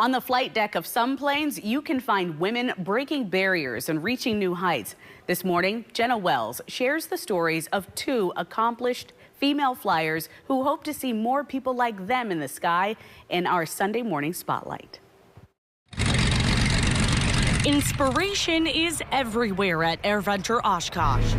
On the flight deck of some planes, you can find women breaking barriers and reaching new heights. This morning, Jenna Wells shares the stories of two accomplished female flyers who hope to see more people like them in the sky in our Sunday morning spotlight. Inspiration is everywhere at Airventure Oshkosh.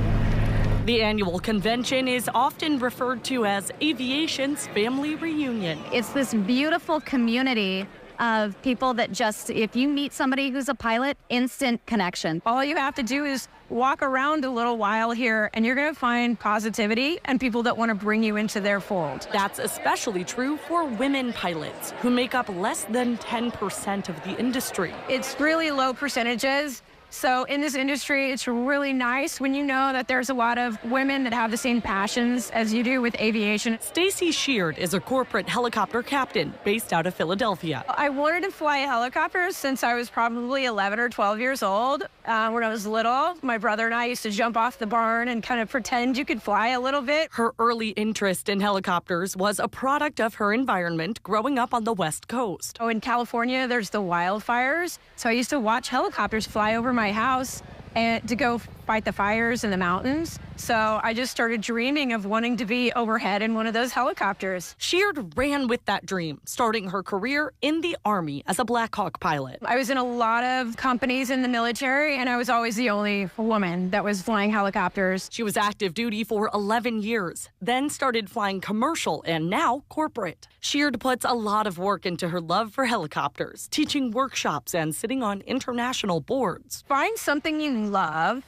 The annual convention is often referred to as aviation's family reunion. It's this beautiful community of people that just, if you meet somebody who's a pilot, instant connection. All you have to do is walk around a little while here and you're going to find positivity and people that want to bring you into their fold. That's especially true for women pilots, who make up less than 10% of the industry. It's really low percentages. So in this industry, it's really nice when you know that there's a lot of women that have the same passions as you do with aviation. Stacey Sheard is a corporate helicopter captain based out of Philadelphia. I wanted to fly helicopters since I was probably 11 or 12 years old. When I was little, my brother and I used to jump off the barn and kind of pretend you could fly a little bit. Her early interest in helicopters was a product of her environment growing up on the West Coast. Oh, in California, there's the wildfires. So I used to watch helicopters fly over my house and to go fight the fires in the mountains. So I just started dreaming of wanting to be overhead in one of those helicopters. Sheard ran with that dream, starting her career in the Army as a Black Hawk pilot. I was in a lot of companies in the military, and I was always the only woman that was flying helicopters. She was active duty for 11 years, then started flying commercial and now corporate. Sheard puts a lot of work into her love for helicopters, teaching workshops and sitting on international boards. Find something you love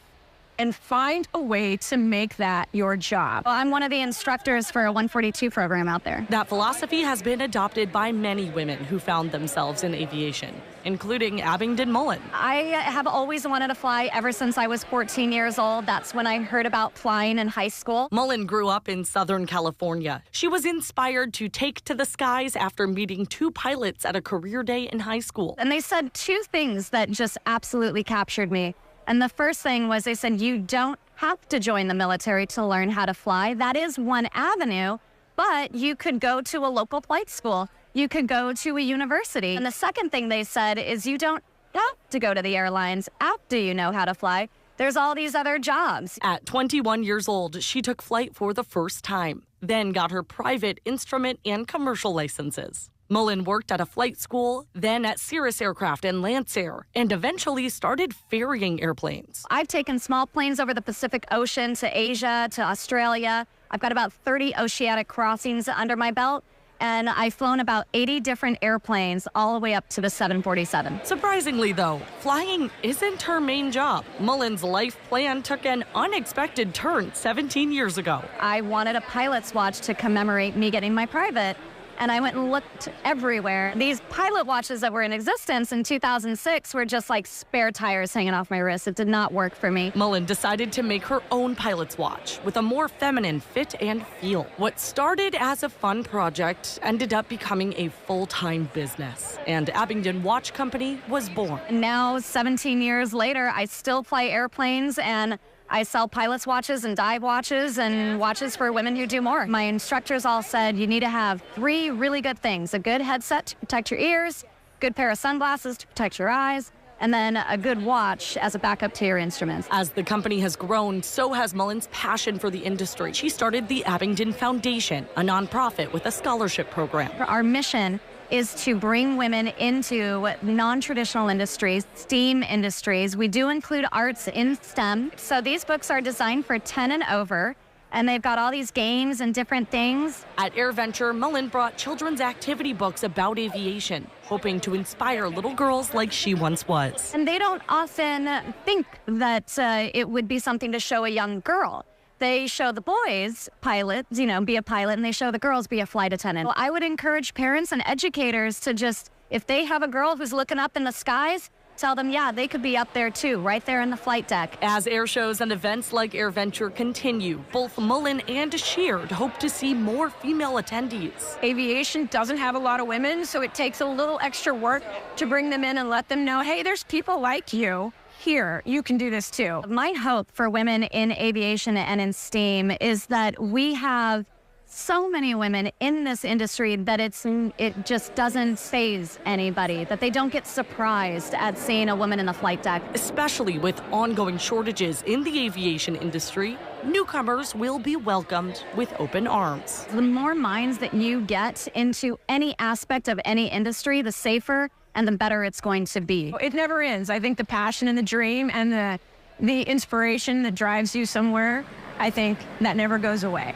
and find a way to make that your job. Well, I'm one of the instructors for a 142 program out there. That philosophy has been adopted by many women who found themselves in aviation, including Abingdon Mullin. I have always wanted to fly ever since I was 14 years old. That's when I heard about flying in high school. Mullin grew up in Southern California. She was inspired to take to the skies after meeting two pilots at a career day in high school. And they said two things that just absolutely captured me. And the first thing was they said, you don't have to join the military to learn how to fly. That is one avenue, but you could go to a local flight school. You could go to a university. And the second thing they said is you don't have to go to the airlines after you know how to fly. There's all these other jobs. At 21 years old, she took flight for the first time, then got her private instrument and commercial licenses. Mullin worked at a flight school, then at Cirrus Aircraft and Lancair, and eventually started ferrying airplanes. I've taken small planes over the Pacific Ocean to Asia, to Australia. I've got about 30 oceanic crossings under my belt, and I've flown about 80 different airplanes all the way up to the 747. Surprisingly, though, flying isn't her main job. Mullin's life plan took an unexpected turn 17 years ago. I wanted a pilot's watch to commemorate me getting my private. And I went and looked everywhere. These pilot watches that were in existence in 2006 were just like spare tires hanging off my wrist. It did not work for me. Mullin decided to make her own pilot's watch with a more feminine fit and feel. What started as a fun project ended up becoming a full-time business, and Abingdon Watch Company was born. And now, 17 years later, I still fly airplanes, and I sell pilot's watches and dive watches and watches for women who do more. My instructors all said you need to have three really good things: a good headset to protect your ears, good pair of sunglasses to protect your eyes, and then a good watch as a backup to your instruments. As the company has grown, so has Mullin's passion for the industry. She started the Abingdon Foundation, a nonprofit with a scholarship program. Our mission is to bring women into non-traditional industries, STEAM industries. We do include arts in STEM. So these books are designed for 10 and over, and they've got all these games and different things. At Airventure, Mullin brought children's activity books about aviation, hoping to inspire little girls like she once was. And they don't often think that it would be something to show a young girl. They show the boys pilots, be a pilot, and they show the girls be a flight attendant. Well, I would encourage parents and educators to just, if they have a girl who's looking up in the skies, tell them, yeah, they could be up there too, right there in the flight deck. As air shows and events like Airventure continue, both Mullin and Sheard hope to see more female attendees. Aviation doesn't have a lot of women, so it takes a little extra work to bring them in and let them know, hey, there's people like you here. You can do this too. My hope for women in aviation and in STEAM is that we have so many women in this industry that it just doesn't faze anybody, that they don't get surprised at seeing a woman in the flight deck. Especially with ongoing shortages in the aviation industry, newcomers will be welcomed with open arms. The more minds that you get into any aspect of any industry, the safer and the better it's going to be. It never ends. I think the passion and the dream and the inspiration that drives you somewhere, I think that never goes away.